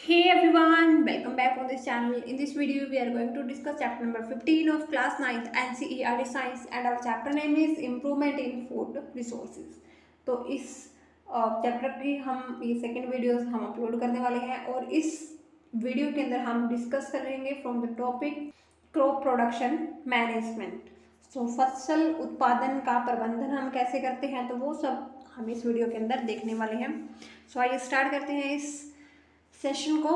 Hey everyone, welcome back on this channel. In this video, we are going to discuss chapter number 15 of class 9th NCERT Science and our chapter name is Improvement in Food Resources. तो इस chapter की हम ये second videos हम upload करने वाले हैं और इस वीडियो के अंदर हम डिस्कस करेंगे from the topic crop production management. तो फसल उत्पादन का प्रबंधन हम कैसे करते हैं, तो वो सब हम इस वीडियो के अंदर देखने वाले हैं। सो आइए स्टार्ट करते हैं इस सेशन को।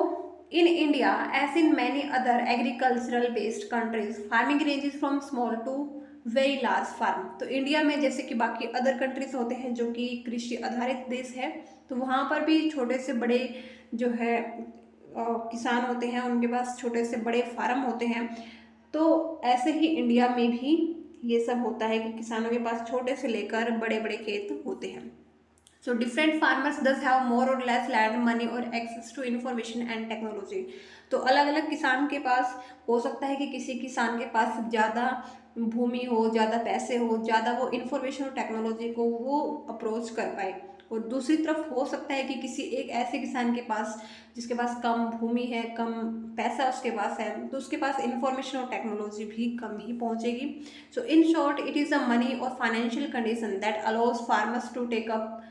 In India as in many other agricultural based countries farming ranges from small to very large farm. तो इंडिया में जैसे कि बाकी अदर कंट्रीज होते हैं जो कि कृषि आधारित देश है, तो वहाँ पर भी छोटे से बड़े जो है किसान होते हैं, उनके पास छोटे से बड़े फार्म होते हैं। तो ऐसे ही इंडिया में भी ये सब होता है कि किसानों के पास छोटे से लेकर बड़े बड़े खेत होते हैं। So different farmers thus have more or less land, money or access to information and technology। तो अलग अलग किसान के पास हो सकता है कि किसी किसान के पास ज़्यादा भूमि हो, ज़्यादा पैसे हो, ज़्यादा वो इन्फॉर्मेशन और टेक्नोलॉजी को वो अप्रोच कर पाए, और दूसरी तरफ हो सकता है कि किसी एक ऐसे किसान के पास जिसके पास कम भूमि है, कम पैसा उसके पास है, तो उसके पास इंफॉर्मेशन और टेक्नोलॉजी भी कम ही पहुंचेगी। So in short it is a money और financial condition that allows farmers to take up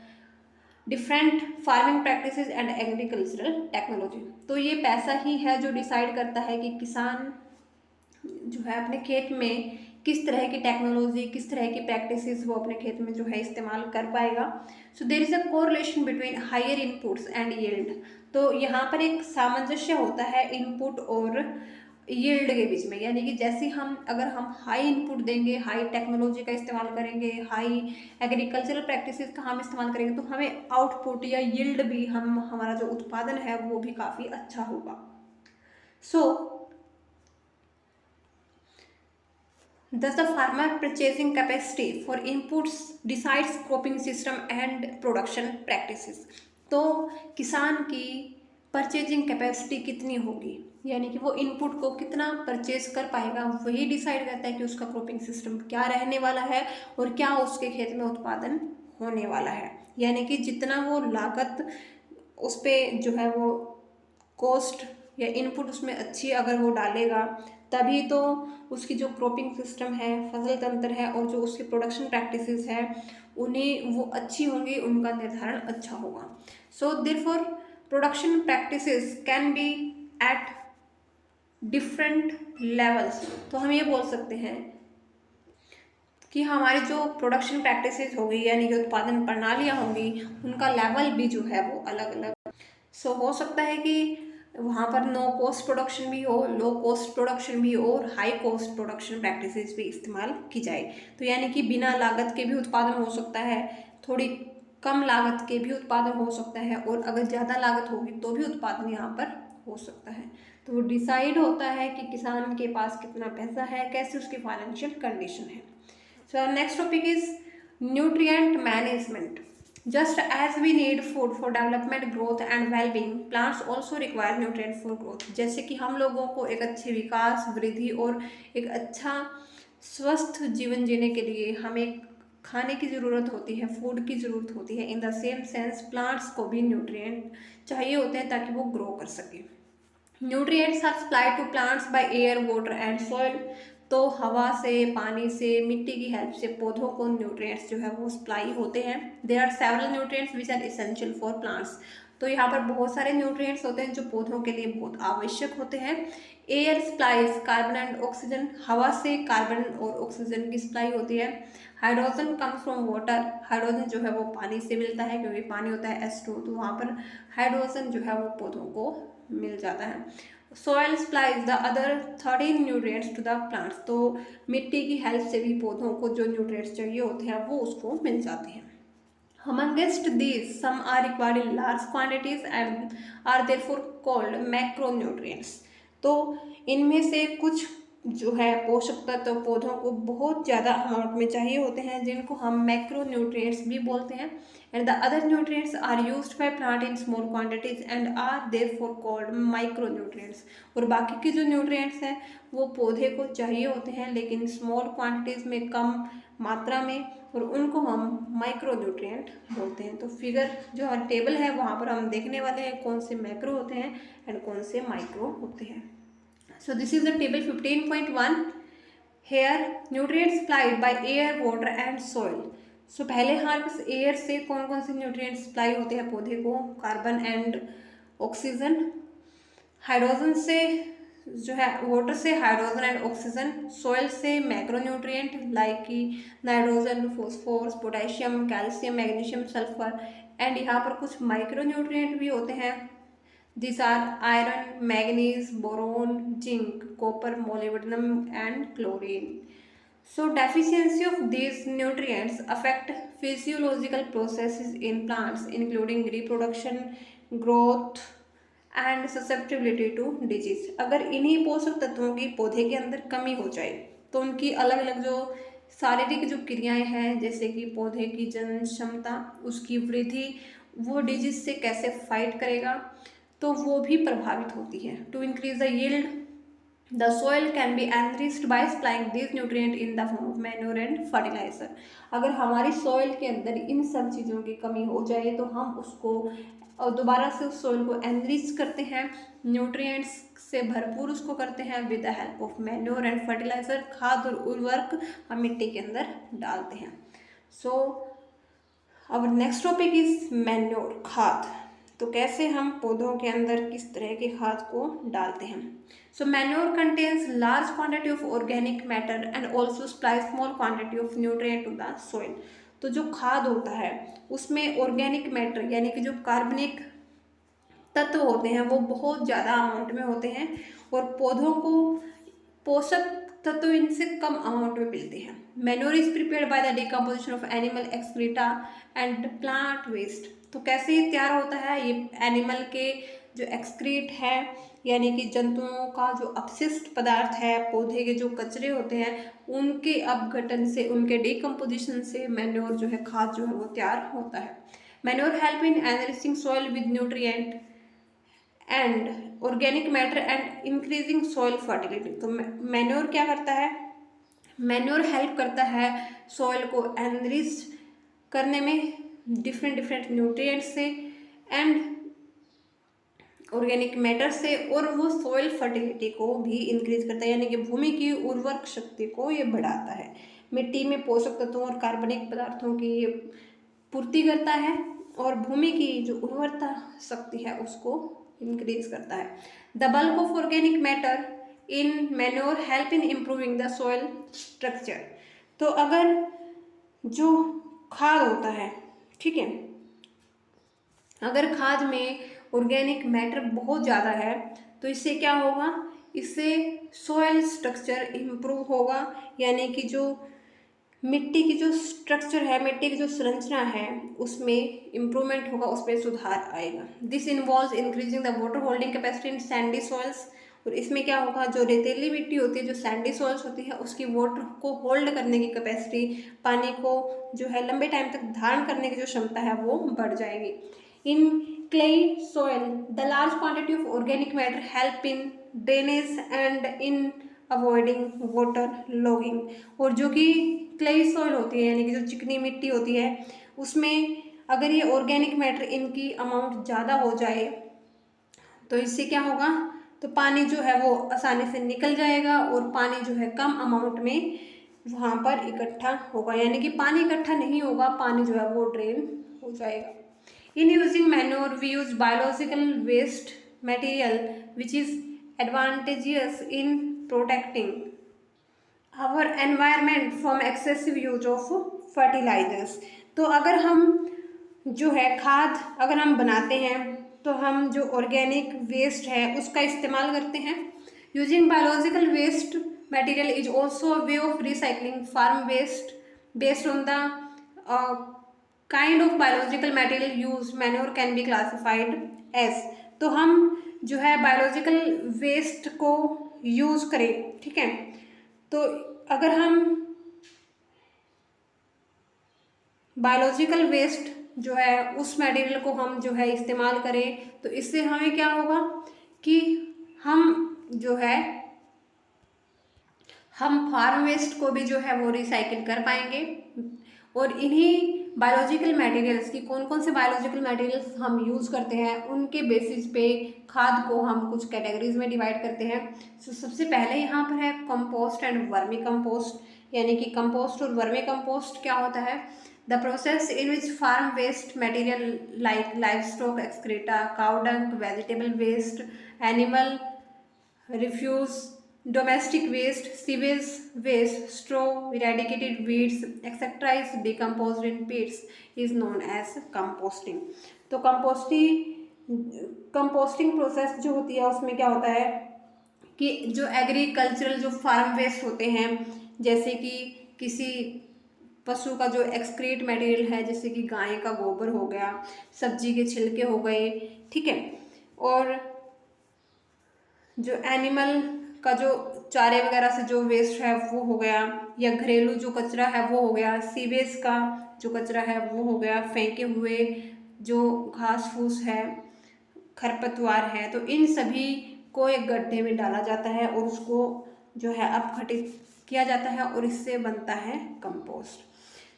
different farming practices and agricultural technology. तो ये पैसा ही है जो डिसाइड करता है कि किसान जो है अपने खेत में किस तरह की टेक्नोलॉजी, किस तरह की प्रैक्टिसेस वो अपने खेत में जो है इस्तेमाल कर पाएगा। So there is a correlation between higher inputs and yield. तो यहाँ पर एक सामंजस्य होता है इनपुट और यील्ड के बीच में, यानी कि जैसे अगर हम हाई इनपुट देंगे, हाई टेक्नोलॉजी का इस्तेमाल करेंगे, हाई एग्रीकल्चरल प्रैक्टिसेस का हम इस्तेमाल करेंगे, तो हमें आउटपुट या यील्ड भी हमारा जो उत्पादन है वो भी काफ़ी अच्छा होगा। सो thus the farmer purchasing capacity for inputs decides cropping system and production practices। तो किसान की परचेजिंग कैपेसिटी कितनी होगी, यानी कि वो इनपुट को कितना परचेज कर पाएगा, वही डिसाइड करता है कि उसका क्रॉपिंग सिस्टम क्या रहने वाला है और क्या उसके खेत में उत्पादन होने वाला है। यानी कि जितना वो लागत उस पर जो है वो कॉस्ट या इनपुट उसमें अच्छी अगर वो डालेगा, तभी तो उसकी जो क्रॉपिंग सिस्टम है, फसल तंत्र है और जो उसकी प्रोडक्शन प्रैक्टिसेस है उन्हें वो अच्छी होंगी, उनका निर्धारण अच्छा होगा। So therefore production practices can be at different levels. तो हम ये बोल सकते हैं कि हमारी जो प्रोडक्शन प्रैक्टिसेस होगी, यानी कि उत्पादन प्रणालियाँ होंगी, उनका लेवल भी जो है वो अलग अलग। सो हो सकता है कि वहाँ पर नो कॉस्ट प्रोडक्शन भी हो, लो कॉस्ट प्रोडक्शन भी हो और हाई कॉस्ट प्रोडक्शन प्रैक्टिसेस भी इस्तेमाल की जाए। तो यानी कि बिना लागत के भी उत्पादन हो सकता है, थोड़ी कम लागत के भी उत्पादन हो सकता है, और अगर ज़्यादा लागत होगी तो भी उत्पादन यहाँ पर हो सकता है। तो वो डिसाइड होता है कि किसान के पास कितना पैसा है, कैसे उसकी फाइनेंशियल कंडीशन है। So our next topic is nutrient management। Just as we need food for development, growth and well-being, plants also require nutrient for growth। जैसे कि हम लोगों को एक अच्छे विकास, वृद्धि और एक अच्छा स्वस्थ जीवन जीने के लिए हमें खाने की ज़रूरत होती है, फूड की ज़रूरत होती है। In the same sense plants को भी न्यूट्रिएंट चाहिए होते हैं ताकि वो ग्रो कर सके। Nutrients are supplied to plants by air, water and soil. तो हवा से, पानी से, मिट्टी की हेल्प से पौधों को न्यूट्रिएंट्स जो है वो सप्लाई होते हैं। There are several nutrients which are essential for plants. तो यहाँ पर बहुत सारे न्यूट्रिएंट्स होते हैं जो पौधों के लिए बहुत आवश्यक होते हैं। Air supplies carbon and oxygen. हवा से कार्बन और ऑक्सीजन की सप्लाई होती है। Hydrogen comes from water. Hydrogen जो है वो पानी से मिलता है, क्योंकि पानी होता है H2, तो वहाँ पर हाइड्रोजन जो है वो पौधों को मिल जाता है। Soil supplies the other 13 nutrients to the plants. तो मिट्टी की हेल्प से भी पौधों को जो न्यूट्रिएंट्स चाहिए होते हैं वो उसको मिल जाते हैं। Amongst these, some are required in large quantities and are therefore called macronutrients। तो इनमें से कुछ जो है पोषक तत्व पौधों को बहुत ज़्यादा अमाउंट में चाहिए होते हैं, जिनको हम मैक्रोन्यूट्रिएंट्स भी बोलते हैं। And the other nutrients are used by plant in small quantities and are therefore called micronutrients. और बाकी के जो न्यूट्रिएंट्स हैं वो पौधे को चाहिए होते हैं, लेकिन स्मॉल क्वांटिटीज़ में, कम मात्रा में, और उनको हम माइक्रो न्यूट्रिएंट बोलते हैं। तो फिगर जो हमारी टेबल है वहाँ पर हम देखने वाले हैं कौन से मैक्रो होते हैं एंड कौन से माइक्रो होते हैं। So this is the table 15.1। Here nutrients supplied by air, water and soil. So पहले हमारे एयर से कौन कौन से न्यूट्रिएंट्स सप्लाई होते हैं पौधे को, कार्बन एंड ऑक्सीजन। हाइड्रोजन से जो है, वाटर से हाइड्रोजन एंड ऑक्सीजन। सॉइल से मैक्रो न्यूट्रिएंट लाइक कि nitrogen, phosphorus, potassium, calcium, magnesium, sulphur. And यहाँ पर कुछ माइक्रो न्यूट्रिएंट भी होते हैं। These are iron, manganese, boron, zinc, copper, molybdenum and chlorine. So deficiency of these nutrients affect physiological processes in plants including reproduction, growth and susceptibility to disease. अगर इन्हीं पोषक तत्वों की पौधे के अंदर कमी हो जाए तो उनकी अलग अलग जो शारीरिक जो क्रियाएं हैं, जैसे कि पौधे की जनन क्षमता, उसकी वृद्धि, वो डिजीज से कैसे फाइट करेगा, तो वो भी प्रभावित होती है। To increase the yield the soil can be enriched by supplying this nutrient in the form of manure and fertiliser. अगर हमारी सॉइल के अंदर इन सब चीज़ों की कमी हो जाए तो हम उसको दोबारा से उस सॉइल को एनरिच करते हैं, न्यूट्रिएंट्स से भरपूर उसको करते हैं with the help of manure and fertiliser. खाद और उर्वरक हम मिट्टी के अंदर डालते हैं। So our next topic is manure, खाद। तो कैसे हम पौधों के अंदर किस तरह की खाद को डालते हैं। So manure contains large quantity of organic matter and also supply small quantity of nutrient to the soil. तो जो खाद होता है उसमें ऑर्गेनिक मैटर यानी कि जो कार्बनिक तत्व होते हैं वो बहुत ज़्यादा अमाउंट में होते हैं, और पौधों को पोषक तत्व इनसे कम अमाउंट में मिलते हैं। Manure is prepared by the decomposition of animal excreta and plant waste. तो कैसे ये तैयार होता है, ये एनिमल के जो एक्सक्रीट है यानी कि जंतुओं का जो अपशिष्ट पदार्थ है, पौधे के जो कचरे होते हैं, उनके अपघटन से, उनके डिकम्पोजिशन से मैन्योर जो है, खाद जो है वो तैयार होता है। Manure help in enriching soil with nutrient and organic matter and increasing soil fertility. तो मैन्योर क्या करता है, मैन्योर हेल्प करता है सॉइल को एनरिच करने में डिफरेंट न्यूट्रिएंट से एंड ऑर्गेनिक मैटर से, और वो सॉइल फर्टिलिटी को भी इंक्रीज करता है यानी कि भूमि की उर्वरक शक्ति को ये बढ़ाता है। मिट्टी में पोषक तत्वों और कार्बनिक पदार्थों की ये पूर्ति करता है और भूमि की जो उर्वरता शक्ति है उसको इंक्रीज करता है। The bulk of organic matter in manure help in improving the soil structure. तो अगर जो खाद होता है, ठीक है, अगर खाद में ऑर्गेनिक मैटर बहुत ज़्यादा है तो इससे क्या होगा, इससे सॉइल स्ट्रक्चर इम्प्रूव होगा यानी कि जो मिट्टी की जो स्ट्रक्चर है, मिट्टी की जो संरचना है उसमें इम्प्रूवमेंट होगा, उसमें सुधार आएगा। This involves increasing the water holding capacity in Sandy soils. और इसमें क्या होगा, जो रेतीली मिट्टी होती है, जो सैंडी सॉइल्स होती है, उसकी वाटर को होल्ड करने की कैपेसिटी, पानी को जो है लंबे टाइम तक धारण करने की जो क्षमता है वो बढ़ जाएगी। In clay soil the large quantity of organic matter help in drainage and in avoiding water logging. और जो कि क्लेई सॉइल होती है यानी कि जो चिकनी मिट्टी होती है, उसमें अगर ये ऑर्गेनिक मैटर इनकी अमाउंट ज़्यादा हो जाए तो इससे क्या होगा, तो पानी जो है वो आसानी से निकल जाएगा और पानी जो है कम अमाउंट में वहाँ पर इकट्ठा होगा यानी कि पानी इकट्ठा नहीं होगा, पानी जो है वो ड्रेन हो जाएगा। In using manure we use biological waste material which is advantageous in protecting our environment from excessive use of fertilisers. तो अगर हम जो है खाद अगर हम बनाते हैं तो हम जो ऑर्गेनिक वेस्ट है उसका इस्तेमाल करते हैं। Using biological waste material is also a way of recycling farm waste based on the kind of biological material use manure can be classified as. तो हम जो है बायोलॉजिकल वेस्ट को यूज़ करें, ठीक है, तो अगर हम बायोलॉजिकल वेस्ट जो है उस मटेरियल को हम जो है इस्तेमाल करें तो इससे हमें क्या होगा कि हम जो है हम फार्म वेस्ट को भी जो है वो रिसाइकिल कर पाएंगे। और इन्हीं बायोलॉजिकल मटेरियल्स की कौन कौन से बायोलॉजिकल मटेरियल्स हम यूज़ करते हैं उनके बेसिस पे खाद को हम कुछ कैटेगरीज में डिवाइड करते हैं। तो सबसे पहले यहाँ पर है कंपोस्ट एंड वर्मी कंपोस्ट। यानी कि कंपोस्ट और वर्मी कंपोस्ट क्या होता है? The process in which farm waste material like livestock excreta, cow dung, vegetable waste, animal refuse, domestic waste, sewage waste, straw, eradicated weeds, etc. is decomposed in pits is known as composting. तो composting process जो होती है उसमें क्या होता है कि जो एग्रीकल्चरल जो फार्म वेस्ट होते हैं, जैसे कि किसी पशु का जो एक्सक्रीट मटेरियल है, जैसे कि गाय का गोबर हो गया, सब्जी के छिलके हो गए, ठीक है, और जो एनिमल का जो चारे वगैरह से जो वेस्ट है वो हो गया, या घरेलू जो कचरा है वो हो गया, सीवेज का जो कचरा है वो हो गया, फेंके हुए जो घास फूस है, खरपतवार है, तो इन सभी को एक गड्ढे में डाला जाता है और उसको जो है अपघटित किया जाता है और इससे बनता है compost.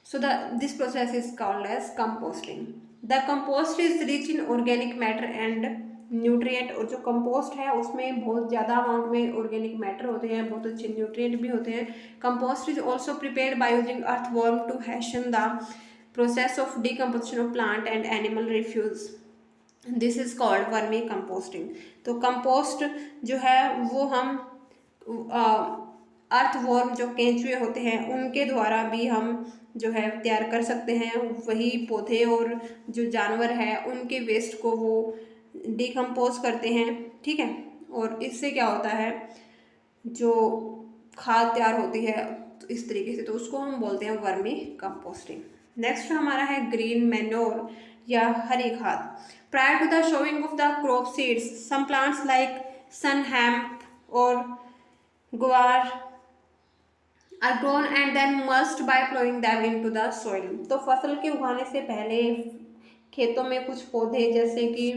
So this process is called as composting. The compost is rich in organic matter and nutrient. और जो कंपोस्ट है उसमें बहुत ज़्यादा अमाउंट में ऑर्गेनिक मैटर होते हैं, बहुत अच्छे न्यूट्रिएंट भी होते हैं। Compost is also prepared by using earthworm to hasten the process of decomposition of plant and animal refuse. This is called vermicomposting. तो कंपोस्ट जो है वो हम अर्थवर्म जो केंचुए होते हैं उनके द्वारा भी हम जो है तैयार कर सकते हैं। वही पौधे और जो जानवर है उनके वेस्ट को वो डिकम्पोज करते हैं, ठीक है, और इससे क्या होता है जो खाद तैयार होती है तो इस तरीके से, तो उसको हम बोलते हैं वर्मी कंपोस्टिंग। नेक्स्ट हमारा है ग्रीन मैन्योर या हरी खाद। Prior to the sowing of the crop seeds some plants like sun hemp और guar are grown and then mulched by plowing them into the soil। तो फसल के उगाने से पहले खेतों में कुछ पौधे जैसे कि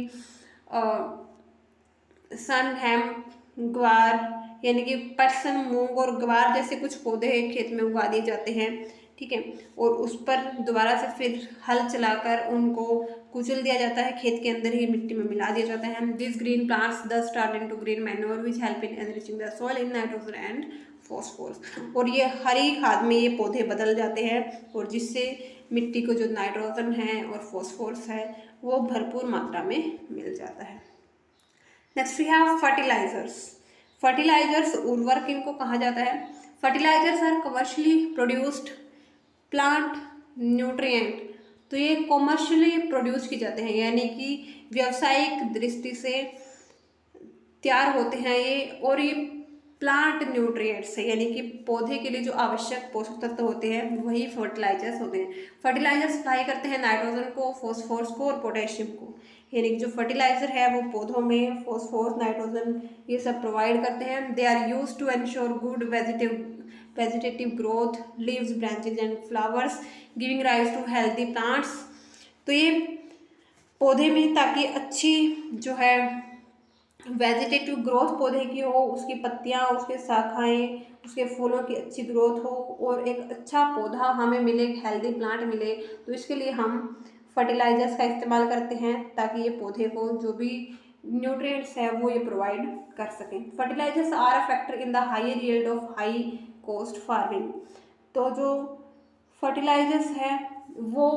सन हेम्प, ग्वार यानी कि पटसन, मूंग और ग्वार जैसे कुछ पौधे खेत में उगा दिए जाते हैं, ठीक है, और उस पर दोबारा से फिर हल चलाकर उनको कुचल दिया जाता है, खेत के अंदर ही मिट्टी में मिला दिया जाता है। दिस ग्रीन प्लांट्स दस turn into green manure which help in enriching the soil in nitrogen and phosphorus. और ये हरी खाद में ये पौधे बदल जाते हैं और जिससे मिट्टी को जो नाइट्रोजन है और फॉस्फोरस है वो भरपूर मात्रा में मिल जाता है। Next we have fertilisers. Fertilisers उर्वरक इनको कहा जाता है। Fertilisers are commercially produced plant nutrient. तो ये कॉमर्शियली प्रोड्यूस किए जाते हैं यानी कि व्यावसायिक दृष्टि से तैयार होते हैं ये, और ये प्लांट न्यूट्रिएंट्स है यानी कि पौधे के लिए जो आवश्यक पोषक तत्व होते हैं वही फर्टिलाइजर्स होते हैं। फर्टिलाइजर्स सप्लाई करते हैं नाइट्रोजन को, फॉस्फोरस को और पोटेशियम को। यानी कि जो फर्टिलाइजर है वो पौधों में फॉस्फोरस, नाइट्रोजन ये सब प्रोवाइड करते हैं। They are use to ensure good vegetative growth, leaves, branches and flowers giving rise to healthy plants. तो ये पौधे में ताकि अच्छी जो है वेजिटेटिव ग्रोथ पौधे की हो, उसकी पत्तियाँ, उसके शाखाएं, उसके फूलों की अच्छी ग्रोथ हो और एक अच्छा पौधा हमें मिले, एक हेल्दी प्लांट मिले, तो इसके लिए हम फर्टिलाइजर्स का इस्तेमाल करते हैं ताकि ये पौधे को जो भी न्यूट्रिएंट्स है वो ये प्रोवाइड कर सकें। Fertilisers are a factor in the higher yield of high cost farming. तो जो फर्टिलाइजर्स है वो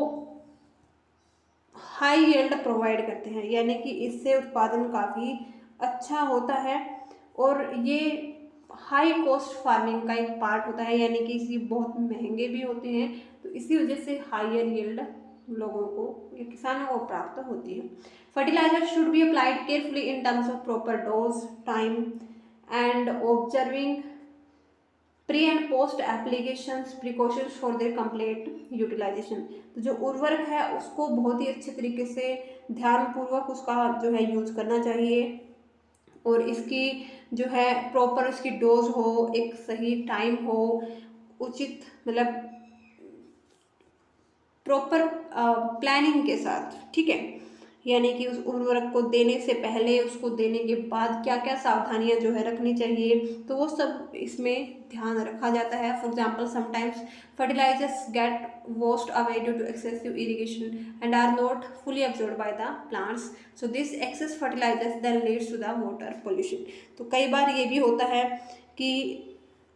हाई यील्ड प्रोवाइड करते हैं यानी कि इससे उत्पादन काफ़ी अच्छा होता है और ये हाई कॉस्ट फार्मिंग का एक पार्ट होता है यानी कि इसी बहुत महंगे भी होते हैं, तो इसी वजह से हायर यील्ड लोगों को या किसानों को प्राप्त होती है। Fertiliser should be applied carefully in terms of proper dose, time and observing pre and post applications precautions for their complete utilisation. तो जो उर्वरक है उसको बहुत ही अच्छे तरीके से ध्यानपूर्वक उसका जो है यूज करना चाहिए और इसकी जो है प्रॉपर उसकी डोज हो, एक सही टाइम हो, उचित मतलब प्रॉपर प्लानिंग के साथ, ठीक है, यानी कि उस उर्वरक को देने से पहले, उसको देने के बाद क्या क्या सावधानियां जो है रखनी चाहिए, तो वो सब इसमें ध्यान रखा जाता है। For example sometimes fertilisers get washed away due to excessive irrigation and are not fully absorbed by the plants, so this excess fertilizers then leads to the water pollution। तो कई बार ये भी होता है कि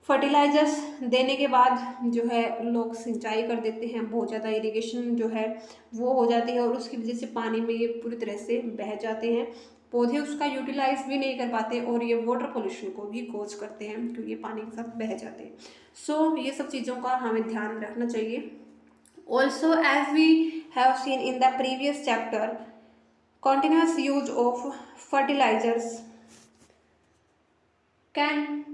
फर्टिलाइजर्स देने के बाद जो है लोग सिंचाई कर देते हैं, बहुत ज़्यादा इरिगेशन जो है वो हो जाती है और उसकी वजह से पानी में ये पूरी तरह से बह जाते हैं, पौधे उसका यूटिलाइज भी नहीं कर पाते और ये वाटर पोल्यूशन को भी कोज करते हैं क्योंकि ये पानी के साथ बह जाते हैं। सो ये सब चीज़ों का हमें ध्यान रखना चाहिए। Also as we have seen in the previous chapter, continuous use of fertilizers can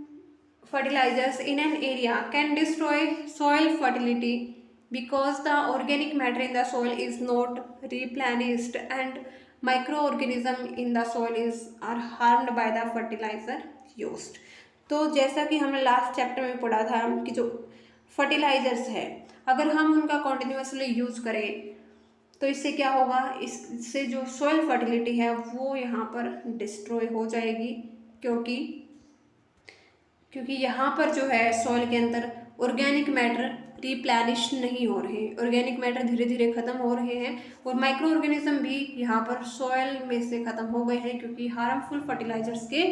fertilizers in an area can destroy soil fertility because the organic matter in the soil is not replenished and microorganism in the soil is are harmed by the fertilizer used। तो जैसा कि हमने last chapter में पढ़ा था कि जो fertilisers है अगर हम उनका कॉन्टिन्यूसली यूज करें तो इससे क्या होगा, इससे जो सॉइल फर्टिलिटी है वो यहाँ पर डिस्ट्रॉय हो जाएगी क्योंकि यहाँ पर जो है सॉइल के अंदर ऑर्गेनिक मैटर रिप्लेनिश नहीं हो रहे हैं, ऑर्गेनिक मैटर धीरे धीरे खत्म हो रहे हैं और माइक्रो ऑर्गेनिज्म भी यहाँ पर सॉइल में से खत्म हो गए हैं क्योंकि हार्मफुल फर्टिलाइजर्स के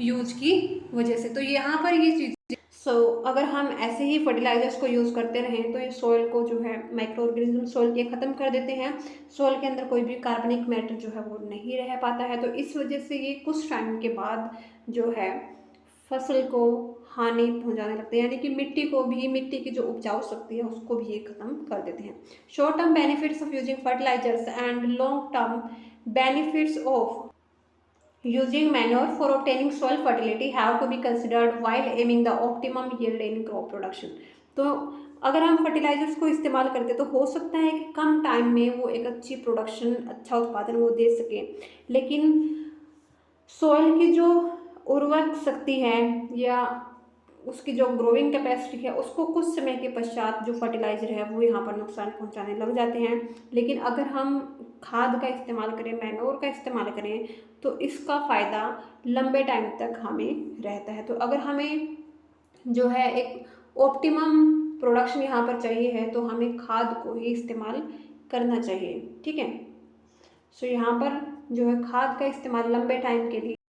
यूज की वजह से। तो यहाँ पर ये चीज़ अगर हम ऐसे ही फर्टिलाइजर्स को यूज़ करते रहें तो ये सॉइल को जो है माइक्रो ऑर्गेनिज्म सॉइल के ख़त्म कर देते हैं, सॉइल के अंदर कोई भी कार्बनिक मैटर जो है वो नहीं रह पाता है। तो इस वजह से ये कुछ टाइम के बाद जो है फसल को हानि पहुंचाने लगते हैं, यानी कि मिट्टी की जो उपजाऊ शक्ति है उसको भी ये खत्म कर देते हैं। Short term benefits of using fertilisers and long term benefits of using manure for obtaining soil fertility have to be considered while aiming the optimum yield in crop production। तो अगर हम फर्टिलाइजर्स को इस्तेमाल करते तो हो सकता है कि कम टाइम में वो एक अच्छी प्रोडक्शन, अच्छा उत्पादन वो दे सके, लेकिन सॉइल की जो उर्वरक शक्ति है या उसकी जो ग्रोइंग कैपेसिटी है उसको कुछ समय के पश्चात जो फर्टिलाइजर है वो यहाँ पर नुकसान पहुँचाने लग जाते हैं। लेकिन अगर हम खाद का इस्तेमाल करें, मैनोर का इस्तेमाल करें तो इसका फ़ायदा लंबे टाइम तक हमें रहता है। तो अगर हमें जो है एक ऑप्टिमम प्रोडक्शन यहाँ पर चाहिए है तो हमें खाद को ही इस्तेमाल करना चाहिए, ठीक है। सो यहाँ पर जो है खाद का इस्तेमाल लंबे टाइम के लिए